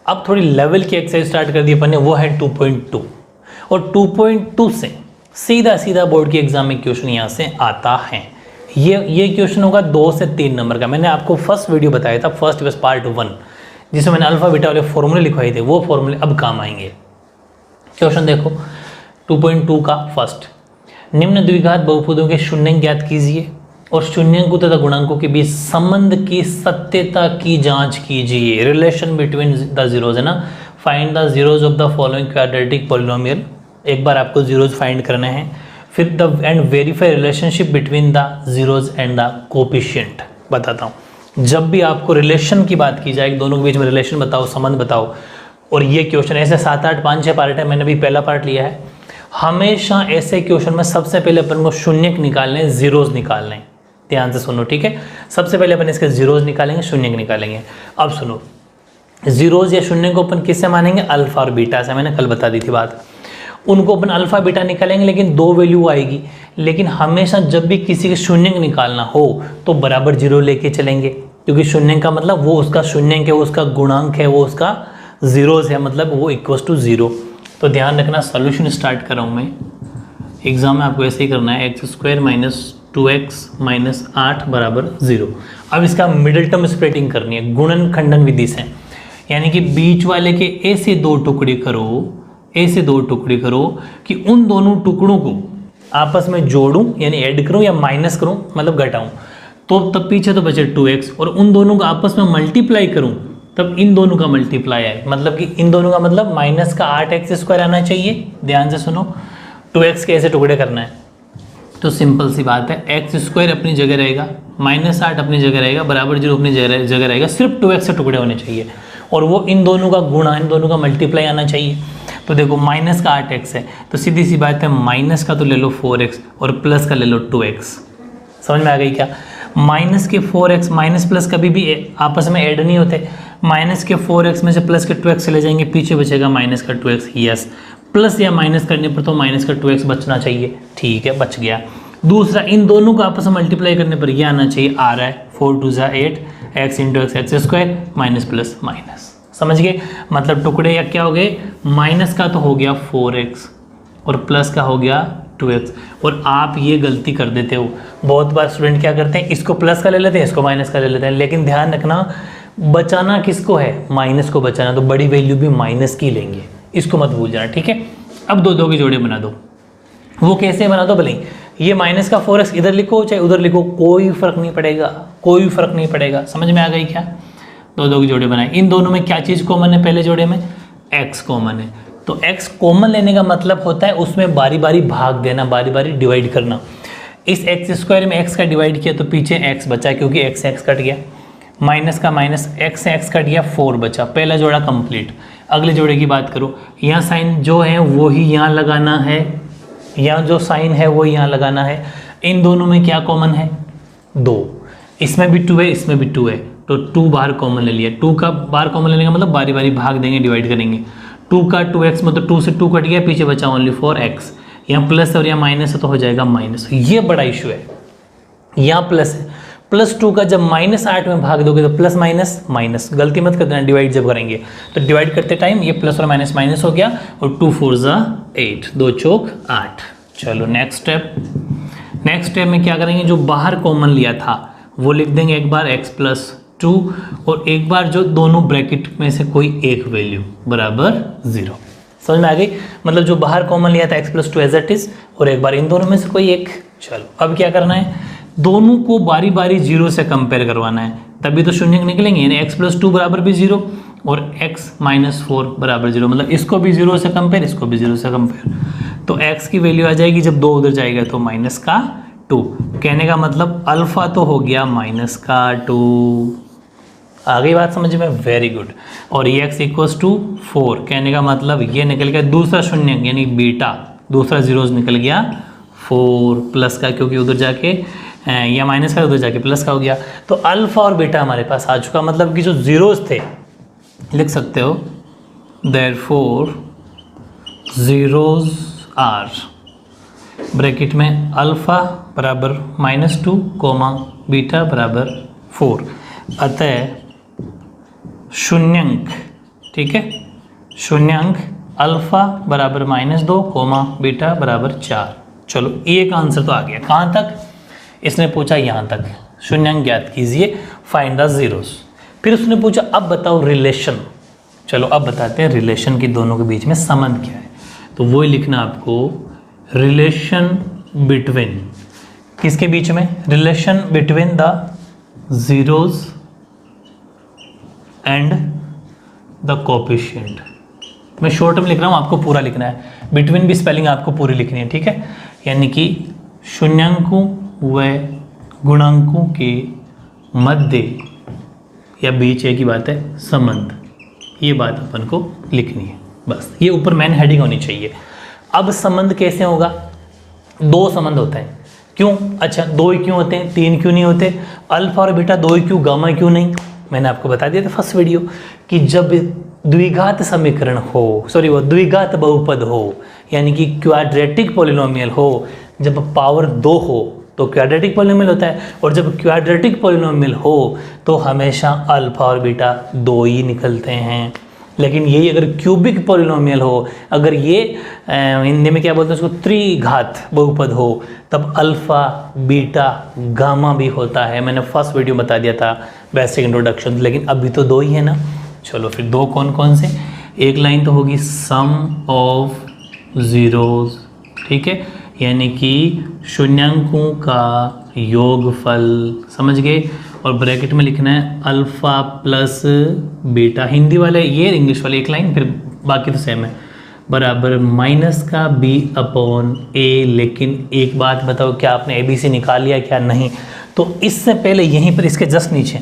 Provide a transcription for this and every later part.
अब थोड़ी लेवल की एक्सरसाइज स्टार्ट कर दी अपन ने, वो है 2.2। और 2.2 से सीधा सीधा बोर्ड के एग्जाम में क्वेश्चन यहाँ से आता है। ये क्वेश्चन होगा 2 से 3 नंबर का। मैंने आपको फर्स्ट वीडियो बताया था, फर्स्ट बस पार्ट 1, जिसमें मैंने अल्फा बीटा वाले फॉर्मूले लिखवाए थे, वो फॉर्मूले अब काम आएंगे। क्वेश्चन देखो 2.2 का फर्स्ट, निम्न द्विघात बहुपदों के शून्य ज्ञात कीजिए और शून्यंकों तथा गुणांकों के बीच संबंध की सत्यता की जांच कीजिए। रिलेशन बिटवीन द जीरोज है ना, find the zeros of the following quadratic polynomial. एक बार आपको जीरोज फाइंड करने हैं, फिर the end verify relationship between the zeros and the coefficient. बताता हूँ, जब भी आपको रिलेशन की बात की जाए, दोनों के बीच में रिलेशन बताओ, संबंध बताओ, और ये क्वेश्चन ऐसे 7, 8, 5, 6 पार्ट है, मैंने भी पहला पार्ट लिया है। हमेशा ऐसे क्वेश्चन में सबसे पहले अपन को शून्यक निकालने, जीरोज निकालने। ध्यान से सुनो, ठीक है। सबसे पहले अपन इसके जीरोज निकालेंगे, शून्यक निकालेंगे। अब सुनो, जीरोज या शून्य को अपन किससे मानेंगे? अल्फा और बीटा से। मैंने कल बता दी थी बात। उनको अपन अल्फा बीटा निकालेंगे, लेकिन 2 वैल्यू आएगी। लेकिन हमेशा जब भी किसी के शून्यक निकालना हो तो बराबर जीरो लेके चलेंगे, क्योंकि शून्य का मतलब वो उसका शून्यक है, वो उसका गुणांक है, वो उसका जीरोज है, मतलब वो इक्वल टू 0। तो ध्यान रखना, सॉल्यूशन स्टार्ट कर रहा हूँ मैं। एग्जाम में आपको ऐसे ही करना है, x² - 2x - 8 बराबर 0। अब इसका मिडिल टर्म स्प्लिटिंग करनी है गुणन खंडन विधि से, यानी कि बीच वाले के ऐसे 2 टुकड़े करो, ऐसे 2 टुकड़े करो कि उन दोनों टुकड़ों को आपस में जोड़ूं, यानी ऐड करूं या माइनस करूं, मतलब घटाऊं, तो तब पीछे तो बचे 2x, और उन दोनों को आपस में मल्टीप्लाई करूं तब इन दोनों का मल्टीप्लाई है, मतलब कि इन दोनों का मतलब माइनस का 8x² आना चाहिए। ध्यान से सुनो, 2x के ऐसे टुकड़े करना है तो सिंपल सी बात है, x² अपनी जगह रहेगा, -8 अपनी जगह रहेगा, बराबर 0 अपनी जगह रहेगा, सिर्फ 2x से टुकड़े होने चाहिए, और वो इन दोनों का गुणा, इन दोनों का मल्टीप्लाई आना चाहिए। तो देखो माइनस का 8x है, तो सीधी सी बात है, माइनस का तो ले लो 4x और प्लस का ले लो 2x। समझ में आ गई क्या? माइनस के 4x, माइनस प्लस कभी भी आपस में ऐड नहीं होते। माइनस के 4x में से प्लस के 2x चले जाएंगे, पीछे बचेगा माइनस का 2x। यस, प्लस या माइनस करने पर तो माइनस का 2x बचना चाहिए, ठीक है, बच गया। दूसरा, इन दोनों को आपस में मल्टीप्लाई करने पर यह आना चाहिए, आ रहा है 4 × 2 = 8, x × x x² minus plus minus. समझ गए? मतलब टुकड़े या क्या हो गए, माइनस का तो हो गया 4x और प्लस का हो गया 2x। और आप ये गलती कर देते हो, बहुत बार स्टूडेंट क्या करते हैं, इसको प्लस का ले लेते हैं, इसको माइनस का ले लेते हैं, लेकिन ध्यान रखना, बचाना किसको है? माइनस को बचाना, तो बड़ी वैल्यू भी माइनस की लेंगे, इसको मत भूल जाना, ठीक है। अब 2 के जोड़े बना दो, वो कैसे बना दो? भले ये माइनस का 4x इधर लिखो चाहे उधर लिखो, कोई फर्क नहीं पड़ेगा, कोई फर्क नहीं पड़ेगा। समझ में आ गई क्या? 2 के जोड़े बनाए, इन दोनों में क्या चीज़ कॉमन है? पहले जोड़े में x कॉमन है, तो x कॉमन लेने का मतलब होता है उसमें बारी बारी भाग देना, बारी बारी डिवाइड करना। इस x² में x का डिवाइड किया तो पीछे x बचा, क्योंकि x कट गया, माइनस का माइनस, x कट गया, 4 बचा। पहला जोड़ा कंप्लीट। अगले जोड़े की बात करो, यहाँ साइन जो है वो ही यहाँ लगाना है, यहाँ जो साइन है वो यहाँ लगाना है। इन दोनों में क्या कॉमन है? 2। इसमें भी 2 है, इसमें भी 2 है, तो 2 बाहर कॉमन ले लिया। 2 का बाहर कॉमन लेने का मतलब बारी बारी भाग देंगे, डिवाइड करेंगे। 2 का 2x मतलब 2 से 2 कट गया, पीछे बचा ओनली 4x। यहाँ प्लस और यहाँ माइनस है तो हो जाएगा माइनस। ये बड़ा इशू है, यहाँ प्लस है, +2 का जब -8 में भाग दोगे तो प्लस माइनस माइनस, गलती मत कर देना डिवाइड जब करेंगे तो। डिवाइड करते टाइम ये प्लस और माइनस माइनस हो गया, और 2 × 4 = 8, 2 चौक 8। चलो नेक्स्ट स्टेप। नेक्स्ट स्टेप में क्या करेंगे, जो बाहर कॉमन लिया था वो लिख देंगे एक बार x + 2, और एक बार जो दोनों ब्रैकेट में से कोई एक वैल्यू बराबर 0। समझ में आ गई? मतलब जो बाहर कॉमन लिया था x + 2 एज इट इज, और एक बार इन दोनों में से कोई एक। चलो अब क्या करना है, दोनों को बारी बारी 0 से कंपेयर करवाना है, तभी तो शून्य निकलेंगे। यानी x + 2 बराबर भी 0 और x - 4 बराबर 0, मतलब इसको भी 0 से कंपेयर, इसको भी 0 से कंपेयर। तो x की वैल्यू आ जाएगी, जब 2 उधर जाएगा तो -2। कहने का मतलब अल्फा तो हो गया -2। आ गई बात समझ में? Very good. और ये x = 4, कहने का मतलब ये निकल गया दूसरा शून्य, यानी बीटा, दूसरा जीरोज निकल गया 4 प्लस का, क्योंकि उधर जाके या माइनस का उधर जाके प्लस का हो गया। तो अल्फा और बीटा हमारे पास आ चुका, मतलब कि जो जीरोज थे लिख सकते हो, देयरफॉर जीरोज आर, ब्रैकेट में अल्फा बराबर -2, बीटा बराबर 4। अतः शून्यंक ठीक है, शून्यांक अल्फा बराबर -2 कोमा बीटा बराबर 4। चलो ये का आंसर तो आ गया। कहाँ तक? इसने पूछा यहाँ तक, शून्यांक ज्ञात कीजिए, फाइंड द जीरोस। फिर उसने पूछा अब बताओ रिलेशन। चलो अब बताते हैं रिलेशन की दोनों के बीच में संबंध क्या है। तो वो लिखना आपको, रिलेशन बिटवीन, किसके बीच में? Relation between the zeros and the coefficient. मैं शॉर्ट में लिख रहा हूँ, आपको पूरा लिखना है। बिटवीन भी स्पेलिंग आपको पूरी लिखनी है, ठीक है। यानी कि शून्यांकों व गुणांकों के मध्य या बीच एक ही बात है, संबंध। ये बात अपन को लिखनी है, बस ये ऊपर मेन हेडिंग होनी चाहिए। अब संबंध कैसे होगा? दो संबंध होते हैं। क्यों? अच्छा, दो ही क्यों होते हैं, तीन क्यों नहीं होते? अल्फा और बीटा दो ही क्यों, गामा क्यों नहीं? मैंने आपको बता दिया था फर्स्ट वीडियो कि जब द्विघात समीकरण हो, सॉरी वो द्विघात बहुपद हो, यानी कि क्वाड्रेटिक पॉलिनोमियल हो, जब पावर 2 हो तो क्वाड्रेटिक पॉलिनोमियल होता है, और जब क्वाड्रेटिक पॉलिनोमियल हो तो हमेशा अल्फा और बीटा दो ही निकलते हैं। लेकिन यही अगर क्यूबिक पॉलिनोमियल हो, अगर ये हिंदी में क्या बोलते हैं उसको, त्रिघात बहुपद हो, तब अल्फा बीटा गामा भी होता है। मैंने फर्स्ट वीडियो बता दिया था, बेसिक इंट्रोडक्शन। लेकिन अभी तो दो ही है ना। चलो फिर दो कौन कौन से? एक लाइन तो होगी सम ऑफ जीरोस, ठीक है, यानी कि शून्यांकों का योगफल, समझ गए। और ब्रैकेट में लिखना है अल्फा प्लस बीटा, हिंदी वाले ये, इंग्लिश वाले एक लाइन, फिर बाकी तो सेम है, बराबर माइनस का बी अपॉन ए। लेकिन एक बात बताओ, क्या आपने ए बी सी निकाल लिया क्या? नहीं। तो इससे पहले यहीं पर इसके जस्ट नीचे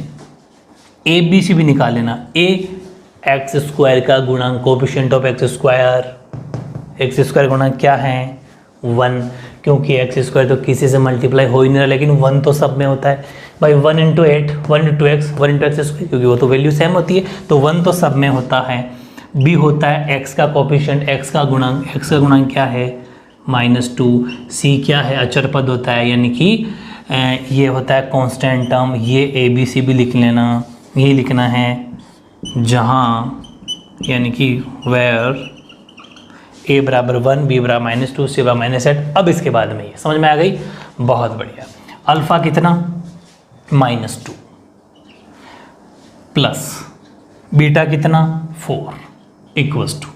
ए बी सी भी निकाल लेना। ए एक्स स्क्वायर का गुणांक, coefficient of x square, x square गुणांक क्या है? 1, क्योंकि एक्स स्क्वायर तो किसी से मल्टीप्लाई हो ही नहीं रहा, लेकिन 1 तो सब में होता है भाई। 1 × 8, 1 × x, 1 × x स्क्वायर, क्योंकि वो तो वैल्यू सेम होती है, तो 1 तो सब में होता है। बी होता है एक्स का कोएफिशिएंट, एक्स का गुणांक, एक्स का गुणांक क्या है? -2। सी क्या है? अचर पद होता है, यानी कि ये होता है कांस्टेंट टर्म। ये ए बी सी भी लिख लेना, यही लिखना है जहाँ, यानी कि वेयर ए बराबर 1, बी बराबर -2, सी बराबर -8। अब इसके बाद में ये समझ में आ गई, बहुत बढ़िया। अल्फा कितना? -2 प्लस बीटा कितना? 4 इक्वल्स टू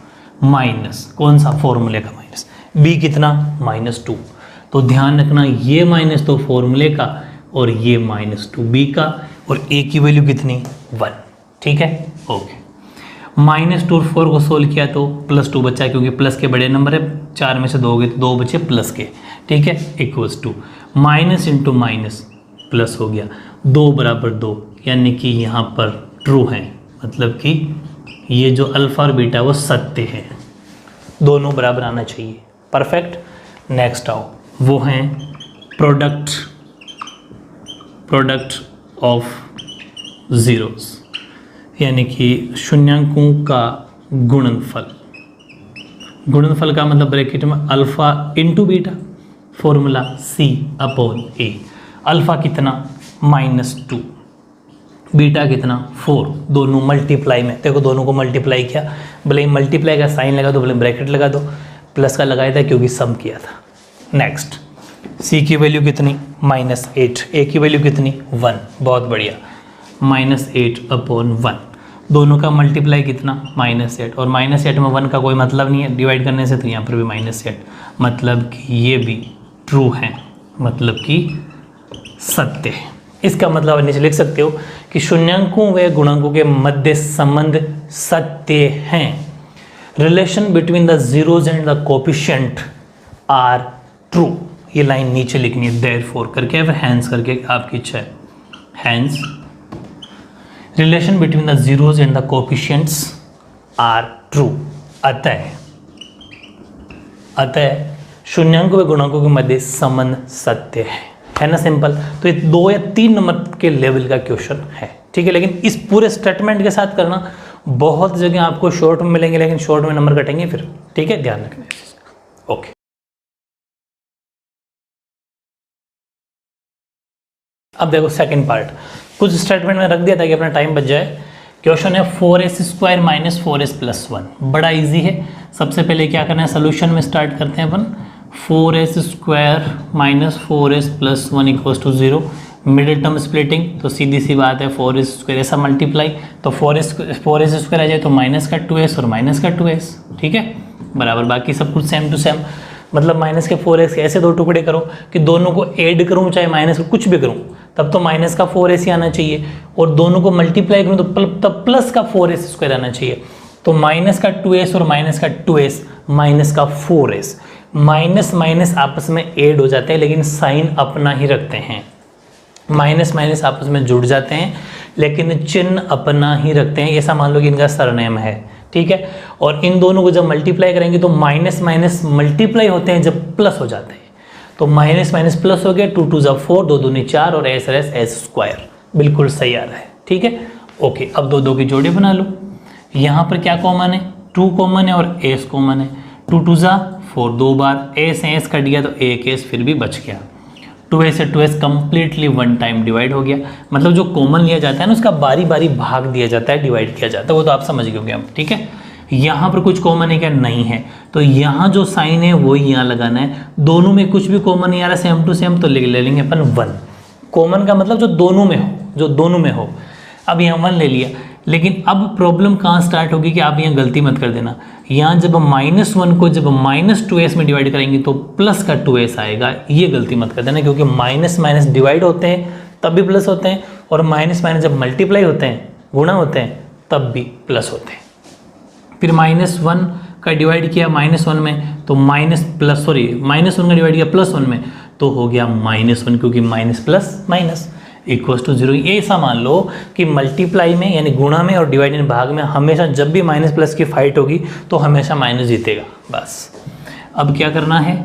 माइनस, कौन सा? फॉर्मूले का माइनस। बी कितना? -2। तो ध्यान रखना ये माइनस तो फॉर्मूले का, और ये -2 बी का, और ए की वैल्यू कितनी? 1, ठीक है, ओके। -2 और 4 को सोल्व किया तो +2 बचा, क्योंकि प्लस के बड़े नंबर है, 4 में से 2 गए तो 2 बचे प्लस के, ठीक है, equals to minus into minus plus हो गया, 2 बराबर 2, यानी कि यहाँ पर ट्रू है, मतलब कि ये जो अल्फा और बीटा वो सत्य है, दोनों बराबर आना चाहिए। परफेक्ट। नेक्स्ट आओ, वो हैं प्रोडक्ट ऑफ जीरोस, यानी कि शून्यांकों का गुणनफल। गुणनफल का मतलब ब्रैकेट में alpha into beta, formula C/A। Alpha कितना? -2, बीटा कितना? 4। दोनों मल्टीप्लाई में, देखो दोनों को मल्टीप्लाई किया, भले मल्टीप्लाई का साइन लगा दो, भले ब्रैकेट लगा दो, प्लस का लगाया था क्योंकि सम किया था। नेक्स्ट, C की वैल्यू कितनी? -8, A की वैल्यू कितनी? 1। बहुत बढ़िया, -8/1। दोनों का मल्टीप्लाई कितना? -8, और -8 में 1 का कोई मतलब नहीं है डिवाइड करने से, तो यहाँ पर भी -8, मतलब कि ये भी ट्रू है, मतलब कि सत्य है। इसका मतलब नीचे लिख सकते हो कि शून्यांकों व गुणांकों के मध्य संबंध सत्य हैं। Relation between the zeros and the coefficient are true. ये लाइन नीचे लिखनी है, देयरफॉर करके, फिर हैंस करके, आपकी इच्छा है। Hence relation between the zeros and the coefficients are true. अतः शून्यांकों व गुणांकों के मध्य संबंध सत्य है ना, सिंपल। तो ये 2 या 3 नंबर के लेवल का क्वेश्चन है, ठीक है। लेकिन इस पूरे स्टेटमेंट के साथ करना, बहुत जगह आपको शॉर्ट में मिलेंगे, लेकिन शॉर्ट में नंबर कटेंगे फिर, ठीक है, ध्यान रखना। ओके, अब देखो सेकंड पार्ट, कुछ स्टेटमेंट में रख दिया था कि अपना टाइम बच जाए, क्वेश्चन है 4s² माइनस 4s प्लस 1। बड़ा इजी है। सबसे पहले क्या करना है, सोल्यूशन में स्टार्ट करते हैं अपन। 4s² minus 4s plus 1 equals to 0। Middle term splitting, तो सीधी सी बात है 4s² ऐसा मल्टीप्लाई, तो 4s² आ जाए तो माइनस का 2s और माइनस का 2s, ठीक है बराबर। बाकी सब कुछ सेम टू सेम, मतलब माइनस के 4s के ऐसे दो टुकड़े करो कि दोनों को ऐड करूं चाहे माइनस को कुछ भी करूं तब तो माइनस का 4s ही आना चाहिए, और दोनों को मल्टीप्लाई करूं तो तब प्लस का 4s² आना चाहिए। तो माइनस का 2s और माइनस का 2s माइनस का 4s, माइनस माइनस आपस में ऐड हो जाते हैं लेकिन साइन अपना ही रखते हैं। माइनस माइनस आपस में जुड़ जाते हैं लेकिन चिन्ह अपना ही रखते हैं। ऐसा मान लो कि इनका सरनेम है, ठीक है। और इन दोनों को जब मल्टीप्लाई करेंगे तो माइनस माइनस मल्टीप्लाई होते हैं जब प्लस हो जाते हैं, तो माइनस माइनस प्लस हो गया, 2 2 4, 2 दूनी 4 और s² बिल्कुल सही आ रहा है, ठीक है ओके। अब दो दो की जोड़ी बना लो। यहाँ पर क्या कॉमन है, 2 कॉमन है और s कॉमन है। 2 2 4, 2 बार s है, s कट गया तो एक s फिर भी बच गया। 2s से 2s completely one time divide हो गया, मतलब जो कॉमन लिया जाता है ना उसका बारी बारी भाग दिया जाता है, डिवाइड किया जाता है, वो तो आप समझ गए होंगे अब, ठीक है। यहाँ पर कुछ कॉमन है क्या, नहीं है, तो यहाँ जो साइन है वो यहाँ लगाना है। दोनों में कुछ भी कॉमन नहीं आ रहा, सेम टू सेम, तो ले लेंगे अपन 1। कॉमन का मतलब जो दोनों में हो, जो दोनों में हो। अब यहाँ 1 ले लिया, लेकिन अब प्रॉब्लम कहाँ स्टार्ट होगी कि आप यहाँ गलती मत कर देना। यहाँ जब -1 को जब -2s में डिवाइड करेंगे तो प्लस का 2s आएगा, ये गलती मत कर देना, क्योंकि माइनस माइनस डिवाइड होते हैं तब भी प्लस होते हैं, और माइनस माइनस जब मल्टीप्लाई होते हैं, गुणा होते हैं, तब भी प्लस होते हैं। फिर -1 का डिवाइड किया -1 में तो -1 का डिवाइड किया +1 में तो हो गया -1, क्योंकि minus plus minus equals to 0। ये ऐसा मान लो कि मल्टीप्लाई में यानी गुणा में और डिवाइड इन भाग में हमेशा जब भी माइनस प्लस की फाइट होगी तो हमेशा माइनस जीतेगा, बस। अब क्या करना है,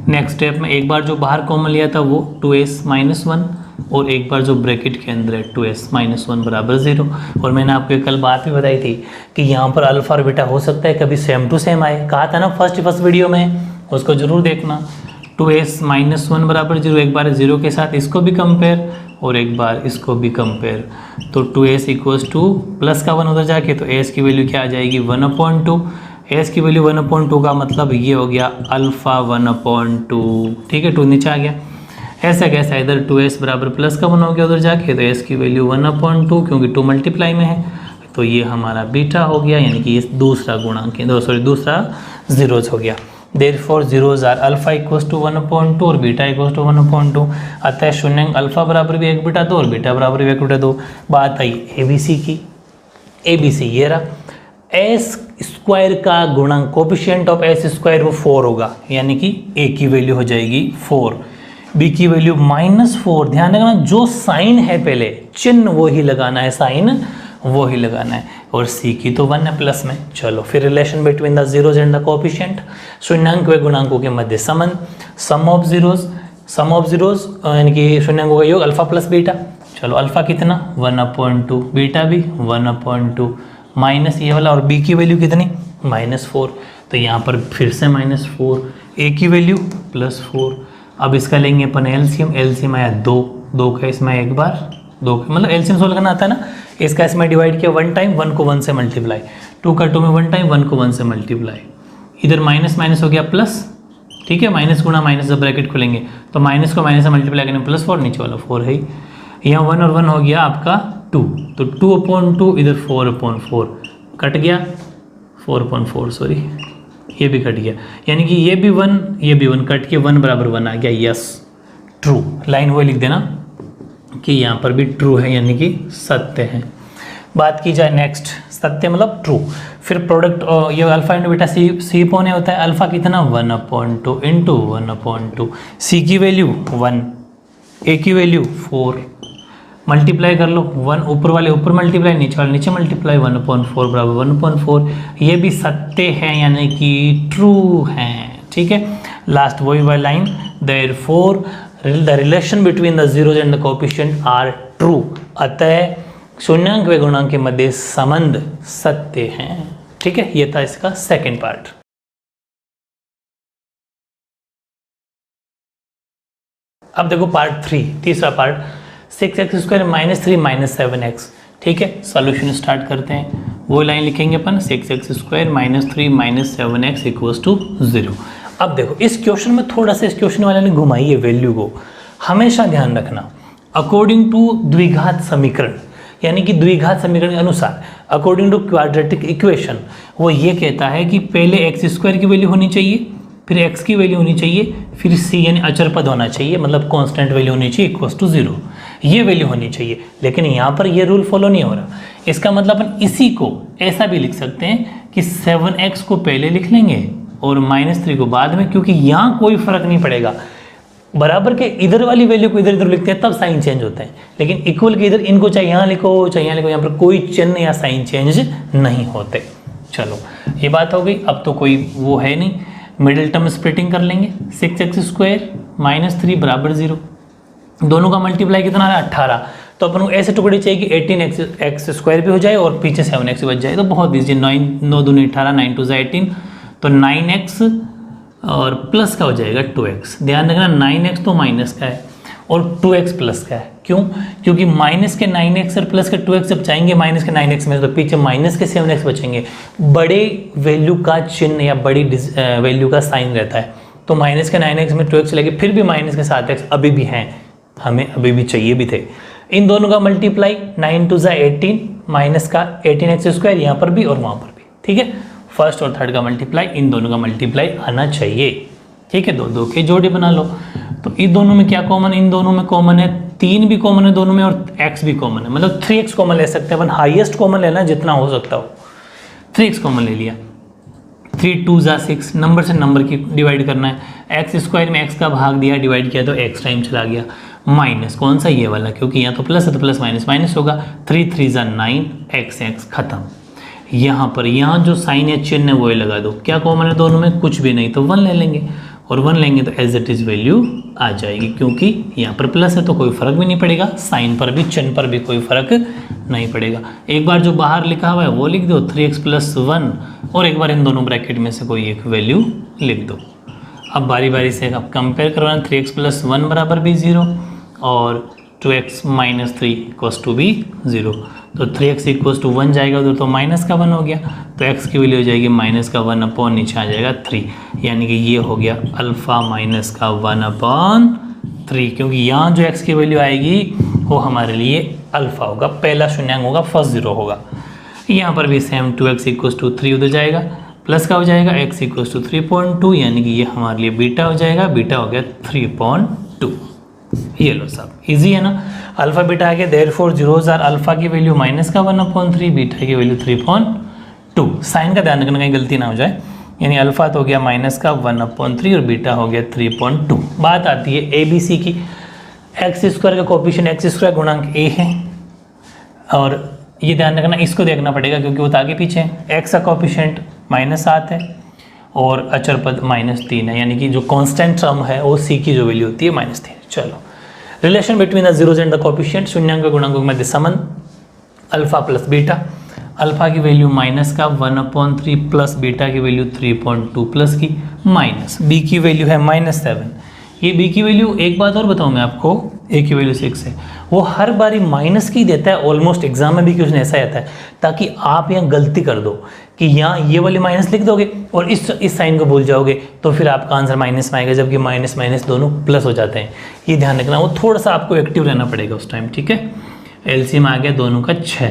नेक्स्ट स्टेप में एक बार जो बाहर कॉमन लिया था वो 2s - 1, और एक बार जो ब्रैकेट के अंदर है 2s - 1 बराबर 0। और मैंने आपको कल बात भी बताई थी कि यहाँ पर अल्फा और बीटा हो सकता है कभी सेम टू सेम आए, कहा था ना फर्स्ट वीडियो में, उसको जरूर देखना। 2s - 1 बराबर 0, एक बार 0 के साथ इसको भी कंपेयर और एक बार इसको भी कंपेयर, तो 2s इक्वल्स टू प्लस का 1 उधर जाके तो s की वैल्यू क्या आ जाएगी 1/2। s की वैल्यू 1/2 का मतलब ये हो गया अल्फा 1/2, ठीक है, 2 नीचे आ गया। ऐसा कैसा, इधर 2s बराबर प्लस का 1 हो गया उधर जाके, तो s की वैल्यू 1/2, क्योंकि 2 मल्टीप्लाई में है, तो ये हमारा बीटा हो गया, यानी कि ये दूसरा गुणांक दूसरा जीरोज हो गया। Therefore zeros are alpha equals to 1/2 और बीटा इक्वल्स टू 1/2। अतः शून्यंक अल्फा बराबर भी 1/2 और बीटा बराबर भी 1/2। बात आई ABC की। ABC ये रहा, s² का गुणांक कोफिशिएंट ऑफ s² वो 4 होगा, यानी कि a की वैल्यू हो जाएगी 4, b की वैल्यू -4। ध्यान रखना जो साइन है पहले चिन्ह वो ही लगाना है, साइन वो ही लगाना है, और c की तो 1 है प्लस में। चलो फिर relation between the zeros and the coefficient, शून्याङ्क व गुणांकों के मध्य संबंध, सम ऑफ जीरोज यानी कि शून्याङ्कों का योग अल्फा प्लस बीटा। चलो अल्फा कितना 1/2, बीटा भी 1/2, माइनस ये वाला, और b की वैल्यू कितनी -4, तो यहाँ पर फिर से -4, a की वैल्यू +4। अब इसका लेंगे अपन एलसीएम आया 2 का इसमें एक बार 2 मतलब एलसीएम सोल्व करना आता है ना, इसका इसमें डिवाइड किया 1 टाइम, 1 को 1 से मल्टीप्लाई, 2 का 2 में 1 टाइम, 1 को 1 से मल्टीप्लाई, इधर माइनस माइनस हो गया प्लस, ठीक है, माइनस गुणा माइनस, जब ब्रैकेट खोलेंगे तो माइनस को माइनस से मल्टीप्लाई करेंगे +4, नीचे वाला 4 है, यहाँ 1 और 1 हो गया आपका 2, तो 2/2 इधर 4/4 कट गया, 4/4 सॉरी, ये भी कट गया, यानी कि ये भी 1 कट के 1 बराबर 1 आ गया, यस ट्रू। लाइन वो लिख देना कि यहाँ पर भी ट्रू है, यानी कि सत्य है। बात की जाए नेक्स्ट, सत्य मतलब ट्रू। फिर प्रोडक्ट ये अल्फा इंटू बीटा सी पौने होता है, अल्फा कितना 1/2 इंटू 1/2, सी की वैल्यू 1, ए की वैल्यू 4, मल्टीप्लाई कर लो, 1 ऊपर वाले ऊपर मल्टीप्लाई, नीचे वाले नीचे मल्टीप्लाई, 1/4 बराबर 1/4, ये भी सत्य है यानी कि ट्रू है, ठीक है। लास्ट वही वाली line, therefore the relation between the zeros and the coefficient are true, अतः शून्याङ्क व गुणांक के मध्य संबंध सत्य हैं, ठीक है। ये था इसका सेकंड पार्ट। अब देखो पार्ट 3, तीसरा पार्ट, 6x² - 3 - 7x, ठीक है, सॉल्यूशन स्टार्ट करते हैं। वो लाइन लिखेंगे अपन 6x² - 3 - 7x = 0। अब देखो इस क्वेश्चन में थोड़ा सा इस क्वेश्चन वाले ने घुमाई है वैल्यू को, हमेशा ध्यान रखना अकॉर्डिंग टू द्विघात समीकरण, यानी कि द्विघात समीकरण के अनुसार, अकॉर्डिंग टू क्वाड्रेटिक इक्वेशन, वो ये कहता है कि पहले x² की वैल्यू होनी चाहिए, फिर x की वैल्यू होनी चाहिए, फिर c यानी अचर पद होना चाहिए, मतलब कांस्टेंट वैल्यू होनी चाहिए = 0, ये वैल्यू होनी चाहिए। लेकिन यहाँ पर ये रूल फॉलो नहीं हो रहा। इसका मतलब अपन इसी को ऐसा भी लिख सकते हैं कि 7x को पहले लिख लेंगे और -3 को बाद में, क्योंकि यहाँ कोई फर्क नहीं पड़ेगा। बराबर के इधर वाली वैल्यू को इधर इधर लिखते हैं तब साइन चेंज होते हैं, लेकिन इक्वल के इधर इनको चाहे यहाँ लिखो चाहे यहाँ लिखो, यहाँ पर कोई चिन्ह या साइन चेंज नहीं होते। चलो ये बात हो गई। अब तो कोई वो है नहीं, मिडिल टर्म स्प्लिटिंग कर लेंगे। 6x² - 3 = 0, दोनों का मल्टीप्लाई कितना है 18। तो अपन को ऐसे टुकड़े चाहिए कि 18x² भी हो जाए और पीछे 7x बच जाए, तो बहुत ईजी। 9 दूनी 18, 9 2 18, तो 9x और प्लस का हो जाएगा 2x। ध्यान रखना 9x तो माइनस का है और 2x प्लस का है। क्यों? क्योंकि माइनस के 9x और प्लस के 2x जब जाएंगे माइनस के 9x में, तो पीछे माइनस के 7x बचेंगे। बड़े वैल्यू का चिन्ह या बड़ी वैल्यू का साइन रहता है, तो माइनस के 9x में 2x चलेंगे, फिर भी माइनस के 7x अभी भी हैं, हमें अभी भी चाहिए भी थे। इन दोनों का मल्टीप्लाई 9 2 18 माइनस का 18x² यहाँ पर भी और वहाँ पर भी, ठीक है। फर्स्ट और थर्ड का मल्टीप्लाई, इन दोनों का मल्टीप्लाई आना चाहिए, ठीक है। 2 2 के जोड़े बना लो। तो इन दोनों में क्या कॉमन, इन दोनों में कॉमन है 3 भी कॉमन है दोनों में, और x भी कॉमन है, मतलब 3x कॉमन ले सकते हैं अपन। हाईएस्ट कॉमन लेना जितना हो सकता हो। 3x कॉमन ले लिया, 3 2 6, नंबर से नंबर की डिवाइड करना है। x² में x का भाग दिया, डिवाइड किया तो x टाइम चला गया। माइनस कौन सा, ये वाला, क्योंकि यहाँ तो प्लस है तो प्लस माइनस माइनस होगा। 3 3 9, x खत्म। यहाँ पर यहाँ जो साइन है चिन्ह है वो लगा दो। क्या कॉमन है दोनों में? कुछ भी नहीं, तो 1 ले लेंगे, और 1 लेंगे तो एज इट इज वैल्यू आ जाएगी, क्योंकि यहाँ पर प्लस है तो कोई फर्क भी नहीं पड़ेगा, साइन पर भी चिन्ह पर भी कोई फर्क नहीं पड़ेगा। एक बार जो बाहर लिखा हुआ है वो लिख दो 3x + 1, और एक बार इन दोनों ब्रैकेट में से कोई एक वैल्यू लिख दो। अब बारी बारी से अब कंपेयर करवाना। 3x + 1 बराबर भी 0 और 2x - 3 = भी 0। तो 3x = 1 जाएगा उधर, तो माइनस का 1 हो गया, तो x की वैल्यू हो जाएगी -1 अपॉन नीचे आ जाएगा 3, यानी कि ये हो गया अल्फ़ा -1/3, क्योंकि यहाँ जो x की वैल्यू आएगी वो हमारे लिए अल्फ़ा होगा, पहला शून्यांक होगा, फर्स्ट 0 होगा। यहाँ पर भी सेम 2x = 3 उधर जाएगा, प्लस का हो जाएगा x = 3.2, यानी कि ये हमारे लिए बीटा हो जाएगा, बीटा हो गया 3.2। ये लो साहब, इजी है ना। अल्फा बीटा आ गया, देयरफॉर जीरोज आर, अल्फा की वैल्यू -1/3, बीटा की वैल्यू 3.2। साइन का ध्यान रखना कहीं गलती ना हो जाए, यानी अल्फा तो हो गया -1/3 और बीटा हो गया 3.2। बात आती है ABC की। x² का कोएफिशिएंट x² गुणांक a है, और ये ध्यान रखना इसको देखना पड़ेगा क्योंकि वो तो आगे पीछे है। x का कोएफिशिएंट -7 है और अचर पद -3 है, यानी कि जो कांस्टेंट टर्म है वो c की जो वैल्यू होती है -3। चलो, relation between the zeros and the coefficient, शून्यांक गुणांकों के मध्य संबंध, अल्फा प्लस बीटा। अल्फा की वैल्यू -1/3 प्लस बीटा की वैल्यू 3.2 प्लस की माइनस बी की वैल्यू है -7। ये बी की वैल्यू, एक बात और बताऊं मैं आपको, ए की वैल्यू 6 है, वो हर बारी माइनस की देता है ऑलमोस्ट। एग्जाम में भी क्वेश्चन ऐसा आता है, ताकि आप यहाँ गलती कर दो कि यहाँ ये वाली माइनस लिख दोगे और इस साइन को भूल जाओगे, तो फिर आपका आंसर माइनस में आएगा, जबकि माइनस माइनस दोनों प्लस हो जाते हैं। ये ध्यान रखना, वो थोड़ा सा आपको एक्टिव रहना पड़ेगा उस टाइम, ठीक है। एलसीएम आ गया दोनों का 6,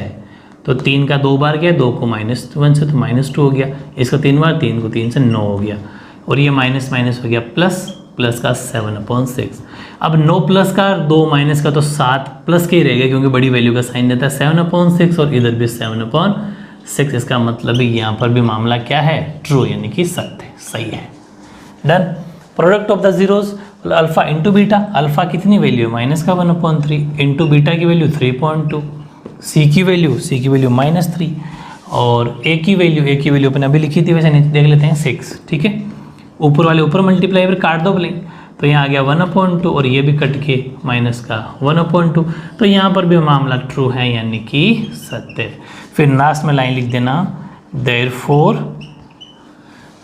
तो 3 का 2 बार गया, 2 को -1 से तो -2 हो गया, इसका 3 बार, 3 को 3 से 9 हो गया, और ये माइनस माइनस हो गया प्लस, प्लस का 7/6। अब 9 प्लस का 2 माइनस का तो 7 प्लस के ही रहेगा, क्योंकि बड़ी वैल्यू का साइन देता है 7/6, और इधर भी 7/6। इसका मतलब यहाँ पर भी मामला क्या है? ट्रू, यानी कि सत्य, सही है। Done. Product of the zeros, alpha into beta. Alpha कितनी वैल्यू है? -1/3 इंटू बीटा की वैल्यू 3.2, सी की वैल्यू -3, और ए की वैल्यू अपने अभी लिखी थी, वैसे देख लेते हैं 6, ठीक है। ऊपर वाले ऊपर मल्टीप्लाई फिर काट दो ब्लैंक, तो यहाँ आ गया 1/2, और ये भी कट के माइनस का 1/2, तो यहाँ पर भी मामला ट्रू है, यानी कि सत्य। फिर लास्ट में लाइन लिख देना, therefore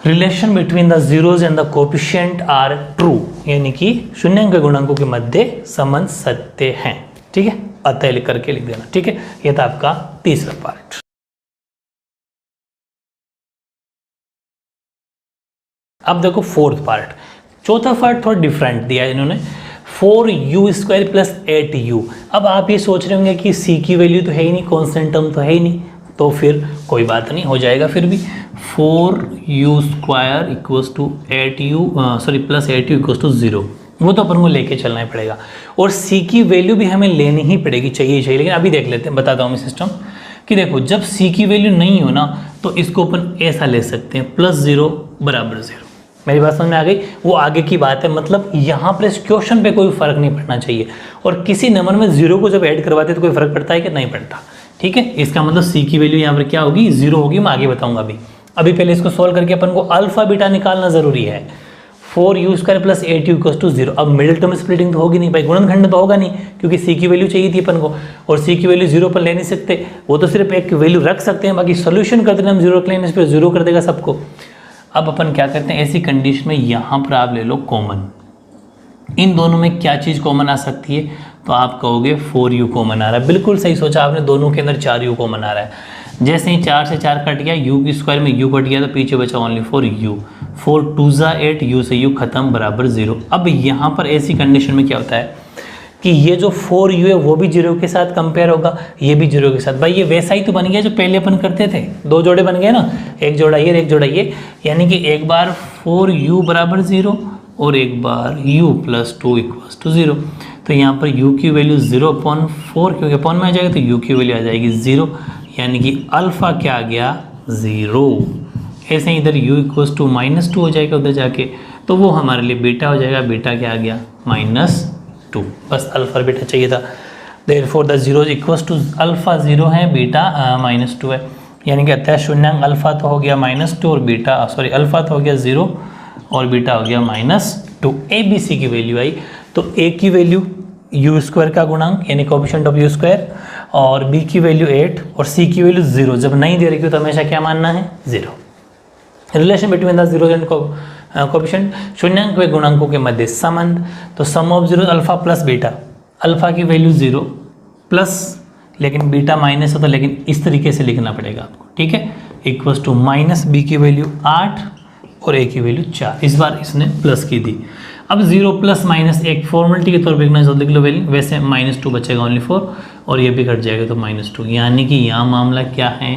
relation between the zeros and the coefficient are true, यानी कि शून्यांक गुणांकों के मध्य संबंध सत्य हैं, ठीक है। अतः लिख करके लिख देना, ठीक है। ये था आपका तीसरा पार्ट। अब देखो फोर्थ पार्ट। चौथा पार्ट थोड़ा डिफरेंट दिया है इन्होंने, 4u² प्लस 8u। अब आप ये सोच रहे होंगे कि c की वैल्यू तो है ही नहीं, कॉन्स्टेंट टर्म तो है ही नहीं, तो फिर कोई बात नहीं, हो जाएगा फिर भी। 4u² equals to 8u plus 8u equals to 0, वो तो अपन को लेके चलना ही पड़ेगा। और c की वैल्यू भी हमें लेनी ही पड़ेगी, चाहिए। लेकिन अभी देख लेते हैं, बताता हूँ मैं सिस्टम कि देखो जब c की वैल्यू नहीं हो ना तो इसको अपन ऐसा ले सकते हैं, +0 = 0। मेरी बात समझ में आ गई? वो आगे की बात है, मतलब यहाँ पर इस क्वेश्चन पे कोई फर्क नहीं पड़ना चाहिए। और किसी नंबर में 0 को जब ऐड करवाते तो कोई फर्क पड़ता है कि नहीं पड़ता, ठीक है। इसका मतलब c की वैल्यू यहाँ पर क्या होगी, 0 होगी। मैं आगे बताऊंगा अभी पहले इसको सोल्व करके अपन को अल्फा बीटा निकालना जरूरी है। 4u² plus 8u equals to 0। अब मिडिल टर्म स्प्लिटिंग तो होगी नहीं भाई, गुणनखंड तो होगा नहीं, क्योंकि c की वैल्यू चाहिए थी अपन को, और c की वैल्यू 0 पर ले नहीं सकते, वो तो सिर्फ एक वैल्यू रख सकते हैं, बाकी सोल्यूशन करते हैं हम 0 रख लेंगे, इस पर 0 कर देगा सबको। अब अपन क्या करते हैं, ऐसी कंडीशन में यहाँ पर आप ले लो कॉमन। इन दोनों में क्या चीज़ कॉमन आ सकती है, तो आप कहोगे 4u कॉमन आ रहा है। बिल्कुल सही सोचा आपने, दोनों के अंदर 4u कॉमन आ रहा है। जैसे ही 4 से 4 कट गया, u² में u कट गया, तो पीछे बचा ओनली 4u। 4 2 = 8, u से u खत्म बराबर 0। अब यहाँ पर ऐसी कंडीशन में क्या होता है कि ये जो 4u है वो भी 0 के साथ कंपेयर होगा, ये भी 0 के साथ। भाई ये वैसा ही तो बन गया जो पहले अपन करते थे, 2 जोड़े बन गए ना, एक जोड़ा ये एक जोड़ा ये, यानी कि एक बार 4u = 0 और एक बार u + 2 = 0। तो यहाँ पर u की वैल्यू 0/4, क्योंकि अपॉन में आ जाएगा तो u की वैल्यू आ जाएगी 0, यानी कि अल्फा क्या आ गया, 0। ऐसे ही इधर u = -2 हो जाएगा उधर जाके, तो वो हमारे लिए बीटा हो जाएगा। बीटा क्या आ गया, -2। बस अल्फा और बीटा चाहिए था। देयरफॉर द 0 = अल्फा 0 है, बीटा -2 है, यानी कि अतः शून्यांक अल्फा तो हो गया -2 और बीटा अल्फा तो हो गया 0 और बीटा हो गया -2। ए बी सी की वैल्यू आई, तो ए की वैल्यू u² का गुणांक यानी कोएफिशिएंट ऑफ u², और b की वैल्यू 8 और c की वैल्यू 0। जब नहीं दे रखी हो तो हमेशा क्या मानना है, 0। Relation between the zero and coefficient, शून्यांक व गुणांकों के मध्य संबंध। तो sum of 0 alpha plus beta, alpha की वैल्यू 0 प्लस, लेकिन बीटा माइनस होता, लेकिन इस तरीके से लिखना पड़ेगा आपको, ठीक है। इक्वल्स टू -b की वैल्यू 8 और a की वैल्यू 4, इस बार इसने प्लस की दी। अब 0 + - एक फॉर्मेलिटी के तौर पर लिखना, लिख लो वैल्यू, वैसे -2 बचेगा ओनली 4, और ये भी घट जाएगा तो -2, यानी कि यहाँ मामला क्या है,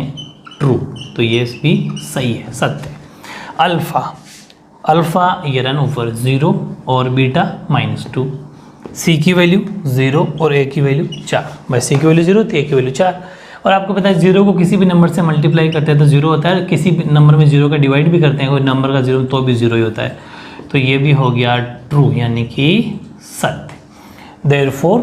ट्रू। तो ये भी सही है, सत्य है। अल्फा ये रन ऊपर 0 और बीटा -2, c की वैल्यू 0 और a की वैल्यू 4। भाई c की वैल्यू 0 थी, a की वैल्यू 4। और आपको पता है 0 को किसी भी नंबर से मल्टीप्लाई करते हैं तो 0 होता है, किसी भी नंबर में 0 का डिवाइड भी करते हैं कोई नंबर का 0 तो भी 0 ही होता है। तो ये भी हो गया ट्रू, यानी कि सत्य। Therefore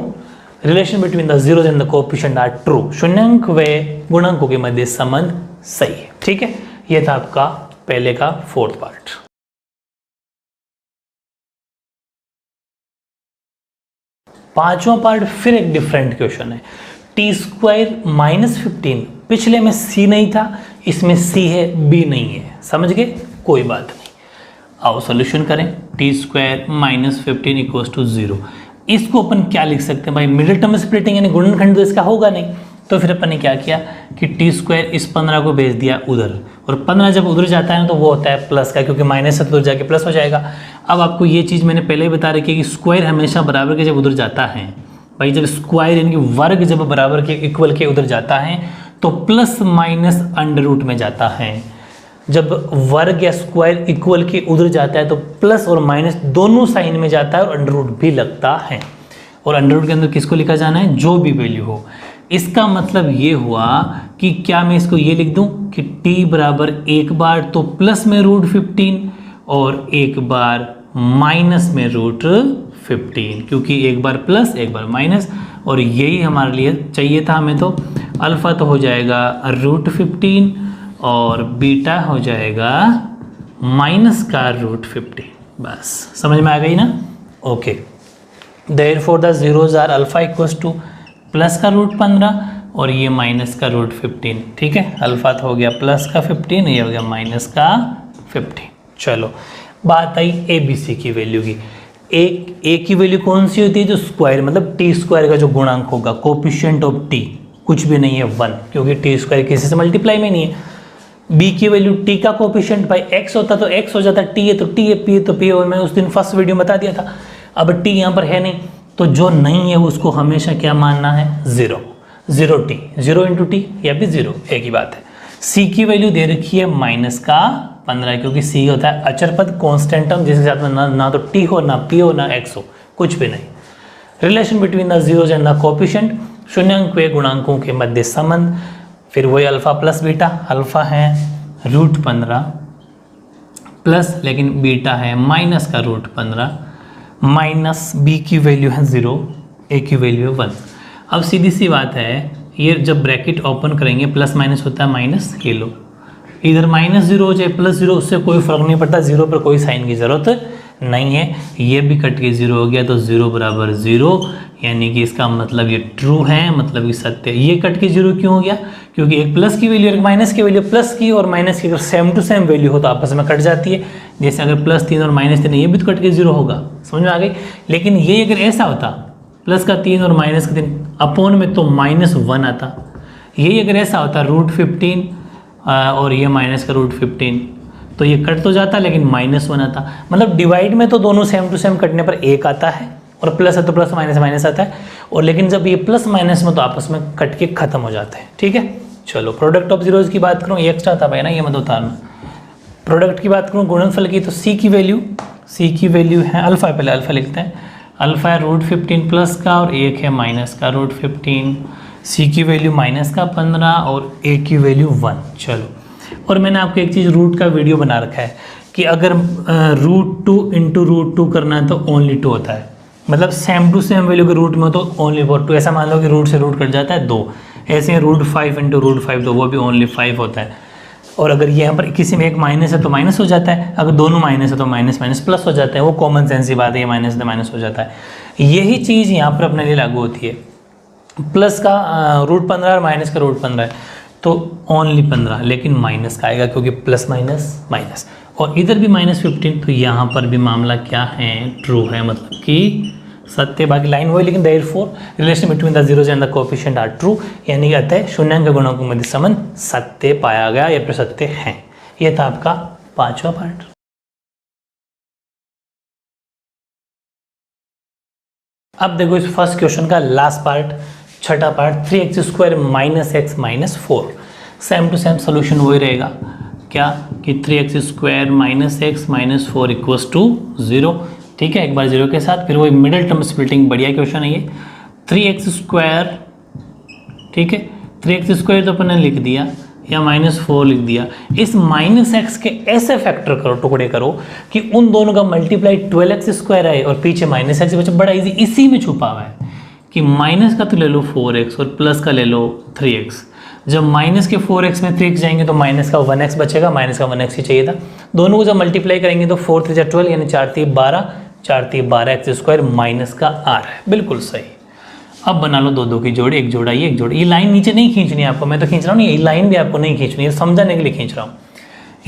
relation between the zeros and the coefficient are true. शून्यांक व गुणांकों के मध्य संबंध सही है, ठीक है। ये था आपका पहले का 4th पार्ट। पांचवा पार्ट फिर एक डिफरेंट क्वेश्चन है, t² -15। पिछले में c नहीं था, इसमें c है, b नहीं है, समझ गए, कोई बात नहीं। आओ सॉल्यूशन करें। t² -15 = 0। इसको अपन क्या लिख सकते हैं भाई, मिडिल टर्म स्प्लिटिंग यानी गुणनखंड तो इसका होगा नहीं, तो फिर अपन ने क्या किया कि t² इस 15 को भेज दिया उधर, और 15 जब उधर जाता है तो वो होता है प्लस का, क्योंकि माइनस से उधर जाके प्लस हो जाएगा। अब आपको ये चीज़ मैंने पहले ही बता रखी है कि स्क्वायर हमेशा बराबर के जब उधर जाता है भाई, जब स्क्वायर यानी कि वर्ग जब बराबर के इक्वल के उधर जाता है तो ± अंडर रूट में जाता है। जब वर्ग या स्क्वायर इक्वल के उधर जाता है तो प्लस और माइनस दोनों साइन में जाता है और अंडर रूट भी लगता है। और अंडर रूट के अंदर किसको लिखा जाना है, जो भी वैल्यू हो। इसका मतलब ये हुआ कि क्या मैं इसको ये लिख दूं कि t बराबर एक बार तो प्लस में √15 और एक बार माइनस में √15, क्योंकि एक बार प्लस एक बार माइनस, और यही हमारे लिए चाहिए था हमें। तो अल्फा तो हो जाएगा √15 और बीटा हो जाएगा माइनस का √15। बस समझ में आ गई ना, okay. Therefore the zeros are alpha equals to plus का √15 और ये माइनस का √15, ठीक है। अल्फा तो हो गया प्लस का 15, ये हो गया माइनस का 15। चलो बात आई ए बी सी की वैल्यू की। ए की वैल्यू कौन सी होती है, जो स्क्वायर मतलब टी स्क्वायर का जो गुणांक होगा, कोफिशिएंट ऑफ टी कुछ भी नहीं है 1, क्योंकि टी स्क्वायर किसी से मल्टीप्लाई में नहीं है। बी की वैल्यू टी का कोफिशिएंट भाई एक्स होता तो एक्स हो जाता, टी है तो टी है, पी है तो पी है, और मैंने उस दिन फर्स्ट वीडियो में बता दिया था। अब टी यहाँ पर है नहीं, तो जो नहीं है उसको हमेशा क्या मानना है, 0 0 टी, 0 इंटू टी या फिर 0, एक ही बात है। सी की वैल्यू दे रखी है -15, क्योंकि सी होता है अचर पद कांस्टेंट टर्म, जिसके साथ में ना तो टी हो, ना पी हो, ना एक्स हो, कुछ भी नहीं। Relation between the zeros and the coefficient, शून्याङ्क व गुणांकों के मध्य संबंध। फिर वही अल्फा प्लस बीटा, अल्फा है √15 प्लस, लेकिन बीटा है माइनस का √15, माइनस बी की वैल्यू है 0, ए की वैल्यू है 1। अब सीधी सी बात है, ये जब ब्रैकेट ओपन करेंगे प्लस माइनस होता है माइनस, ये लो इधर -0 हो जाए +0, उससे कोई फर्क नहीं पड़ता, 0 पर कोई साइन की जरूरत नहीं है। ये भी कट के 0 हो गया, तो 0 बराबर 0, यानी कि इसका मतलब ये ट्रू है, मतलब ये सत्य है। ये कट के 0 क्यों हो गया, क्योंकि एक प्लस की वैल्यू एक माइनस की वैल्यू, प्लस की और माइनस की अगर सेम टू सेम वैल्यू हो तो आपस में कट जाती है। जैसे अगर +3 और -3 ये भी तो कट के 0 होगा, समझ में आ गई। लेकिन ये अगर ऐसा होता, प्लस का 3 और माइनस का 3 अपोन में, तो -1 आता। यही अगर ऐसा होता √15 और ये माइनस का √15, तो ये कट तो जाता लेकिन -1 आता। मतलब डिवाइड में तो दोनों सेम टू सेम कटने पर 1 आता है, और प्लस है तो प्लस माइनस माइनस आता है, और लेकिन जब ये प्लस माइनस में तो आपस में कट के खत्म हो जाते हैं। ठीक है, चलो प्रोडक्ट ऑफ जीरोज की बात करूँ, ये एक्स्ट्रा था भाई ना, ये मत उतारना। प्रोडक्ट की बात करूँ गुणनफल की, तो सी की वैल्यू है अल्फा, पहले अल्फा लिखते हैं, अल्फा है √15 प्लस का और एक है माइनस का √15, सी की वैल्यू -15 और ए की वैल्यू 1। चलो, और मैंने आपको एक चीज़ रूट का वीडियो बना रखा है कि अगर √2 इंटू √2 करना है तो ओनली 2 होता है, मतलब सेम टू सेम वैल्यू के रूट में हो तो ओनली फॉर 2। ऐसा मान लो कि रूट से रूट कट जाता है 2, ऐसे √5 इंटू √5 तो वो भी ओनली 5 होता है। और अगर यहाँ पर किसी में एक माइनस है तो माइनस हो जाता है, अगर दोनों माइनस है तो माइनस माइनस प्लस हो जाता है, वो कॉमन सेंस की बात है, ये माइनस से माइनस हो जाता है। यही चीज़ यहाँ पर अपने लिए लागू होती है, प्लस का √15 और माइनस का √15 है तो ओनली 15, लेकिन माइनस का आएगा क्योंकि प्लस माइनस माइनस, और इधर भी -15, तो यहाँ पर भी मामला क्या है, ट्रू है, मतलब कि सत्य। बाकी लाइन वही, लेकिन therefore relation between the zeros and the coefficient are true, यानी कि अतः शून्याङ्क गुणकों के मध्य संबंध सत्य पाया गया या फिर सत्य है। ये था आपका 5वां पार्ट। अब देखो इस फर्स्ट क्वेश्चन का लास्ट पार्ट, छठा part, 3x² - x - 4। Same to same solution वही रहेगा, क्या कि 3x² - x - 4 = 0। ठीक है, एक बार 0 के साथ, फिर वही मिडिल टर्म स्प्लिटिंग, बढ़िया क्वेश्चन है ये। 3x², ठीक है, 3x² तो अपन ने लिख दिया या -4 लिख दिया। इस -x के ऐसे फैक्टर करो, टुकड़े करो कि उन दोनों का मल्टीप्लाई 12x² आए और पीछे -x, बच्चा बड़ा इजी इसी में छुपा हुआ है कि माइनस का तो ले लो 4x और प्लस का ले लो 3x। जब माइनस के 4x में 3x जाएंगे तो माइनस का 1x बचेगा, माइनस का 1x ही चाहिए था। दोनों को जब मल्टीप्लाई करेंगे तो 4 3 12 यानी 4 3 12, 4 3 12x² माइनस का r है, बिल्कुल सही। अब बना लो दो की जोड़ी, एक जोड़ा ये, एक जोड़ी ये। लाइन नीचे नहीं खींचनी है आपको, मैं तो खींच रहा हूँ, ये लाइन भी आपको नहीं खींचनी है, समझाने के लिए खींच रहा हूँ।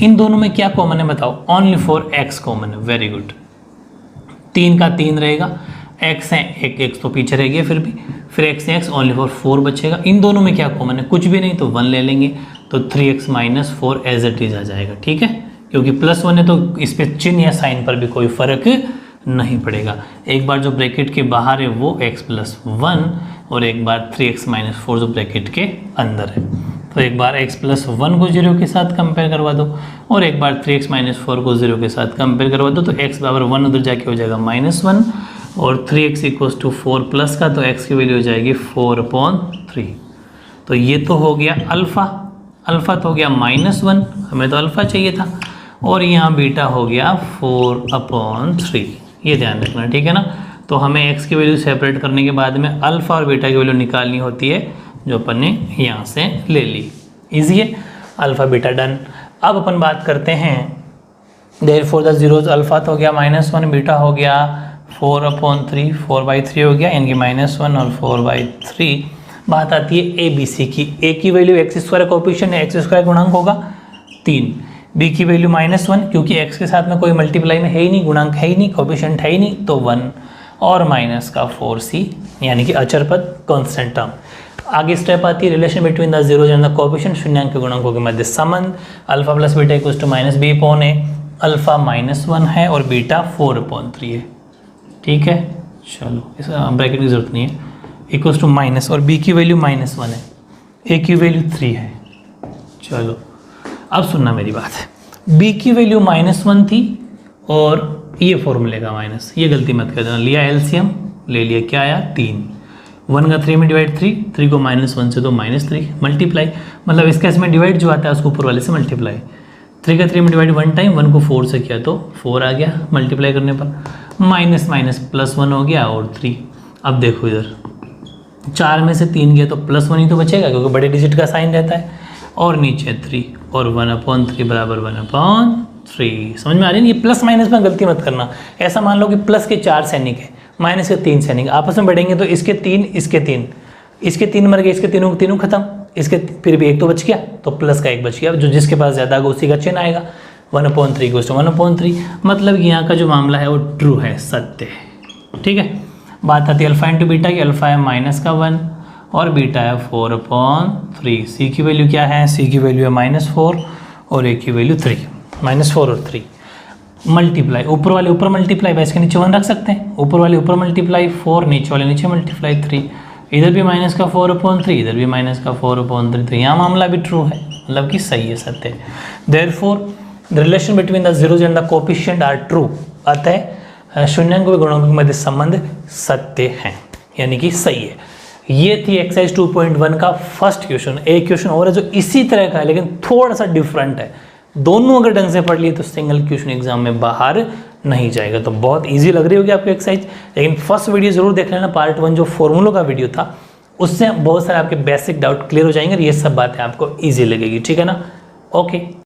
इन दोनों में क्या कॉमन है बताओ, ओनली फॉर x कॉमन है, वेरी गुड। 3 का 3 रहेगा, x है एक x तो पीछे रह गया, फिर x है x, ओनली फॉर 4 बचेगा। इन दोनों में क्या कॉमन है, कुछ भी नहीं, तो 1 ले लेंगे, तो 3x - 4 एज इट इज आ जाएगा। ठीक है, क्योंकि +1 है तो इस पर चिन्ह या साइन पर भी कोई फर्क नहीं पड़ेगा। एक बार जो ब्रैकेट के बाहर है वो x + 1, और एक बार 3x - 4 जो ब्रैकेट के अंदर है। तो एक बार x + 1 को 0 के साथ कंपेयर करवा दो, और एक बार 3x - 4 को 0 के साथ कंपेयर करवा दो, तो x = 1 उधर जाके हो जाएगा -1, और 3x = 4 प्लस का, तो x की वैल्यू हो जाएगी 4/3। तो ये तो हो गया अल्फ़ा तो हो गया -1, हमें तो अल्फ़ा चाहिए था, और यहाँ बीटा हो गया 4/3। ये ध्यान रखना, ठीक है ना। तो हमें x की वैल्यू सेपरेट करने के बाद में अल्फ़ा और बीटा की वैल्यू निकालनी होती है, जो अपन ने यहाँ से ले ली। इजी है, अल्फ़ा बीटा डन। अब अपन बात करते हैं देयरफॉर द जीरोज, अल्फ़ा तो हो गया -1, बीटा हो गया 4/3, 4/3 हो गया, यानी कि -1 और 4/3। बात आती है ए बी सी की। ए की वैल्यू x² कोएफिशिएंट है, x² गुणांक होगा 3, b की वैल्यू -1, क्योंकि x के साथ में कोई मल्टीप्लाई में है ही नहीं, गुणांक है ही नहीं, कोएफिशिएंट है ही नहीं, तो 1 और माइनस का 4c यानी कि अचर पद कांस्टेंट टर्म। आगे स्टेप आती है relation between the zeros and the coefficient, शून्यांक के गुणांकों के मध्य संबंध। Alpha plus beta equals to -b/a, alpha -1 है और बीटा 4/3 है। ठीक है, चलो इस ब्रैकेट की जरूरत नहीं है, इक्वल्स टू माइनस, और b की वैल्यू -1 है, a की वैल्यू 3 है। चलो अब सुनना मेरी बात, b की वैल्यू -1 थी और ये फॉर्मूले का माइनस, ये गलती मत कर देना, लिया एलसीएम, ले लिया, क्या आया 3, 1 का 3 में डिवाइड 3 को -1 से तो -3, मल्टीप्लाई, मतलब इस केस में डिवाइड जो आता है उसको ऊपर वाले से मल्टीप्लाई, 3 का 3 में डिवाइड 1 टाइम, 1 को 4 से किया तो 4 आ गया, मल्टीप्लाई करने पर माइनस माइनस +1 हो गया और 3। अब देखो इधर 4 में से 3 गया तो +1 ही तो बचेगा क्योंकि बड़े डिजिट का साइन रहता है, और नीचे 3 और 1/3 बराबर 1/3। समझ में आ रही है? ये प्लस माइनस में गलती मत करना। ऐसा मान लो कि प्लस के 4 सैनिक है, माइनस के 3 सैनिक आपस में बढ़ेंगे तो इसके 3 इसके 3, इसके 3 मर गए, इसके तीनों खत्म, इसके फिर भी एक तो बच गया, तो प्लस का 1 बच गया, जो जिसके पास ज़्यादा होगा उसी का चिन्ह आएगा। 1/3 = 1/3, मतलब यहाँ का जो मामला है वो ट्रू है, सत्य है। ठीक है, बात आती है अल्फा इंटू बीटा की। अल्फा है -1 और बीटा है 4/3। सी की वैल्यू क्या है? सी की वैल्यू है -4 और ए की वैल्यू 3, -4 और 3। मल्टीप्लाई, ऊपर वाले ऊपर मल्टीप्लाई, वैसे के नीचे 1 रख सकते हैं, ऊपर वाले ऊपर मल्टीप्लाई 4, नीचे वाले नीचे मल्टीप्लाई 3, इधर भी माइनस का 4/3, इधर भी माइनस का 4/3, तो यहाँ मामला भी ट्रू है, मतलब कि सही है, सत्य है। Therefore the relation between the zeros and the coefficient are true, अतः शून्यांकों के गुणांकों के मध्य संबंध सत्य है, यानी कि सही है। ये थी एक्सरसाइज 2.1 का फर्स्ट क्वेश्चन। एक क्वेश्चन और है जो इसी तरह का है लेकिन थोड़ा सा डिफरेंट है, दोनों अगर ढंग से पढ़ लिए तो सिंगल क्वेश्चन एग्जाम में बाहर नहीं जाएगा। तो बहुत इजी लग रही होगी आपको एक्सरसाइज, लेकिन फर्स्ट वीडियो जरूर देख लेना, पार्ट 1 जो फॉर्मूलों का वीडियो था, उससे बहुत सारे आपके बेसिक डाउट क्लियर हो जाएंगे और ये सब बातें आपको ईजी लगेगी। ठीक है ना? ओके।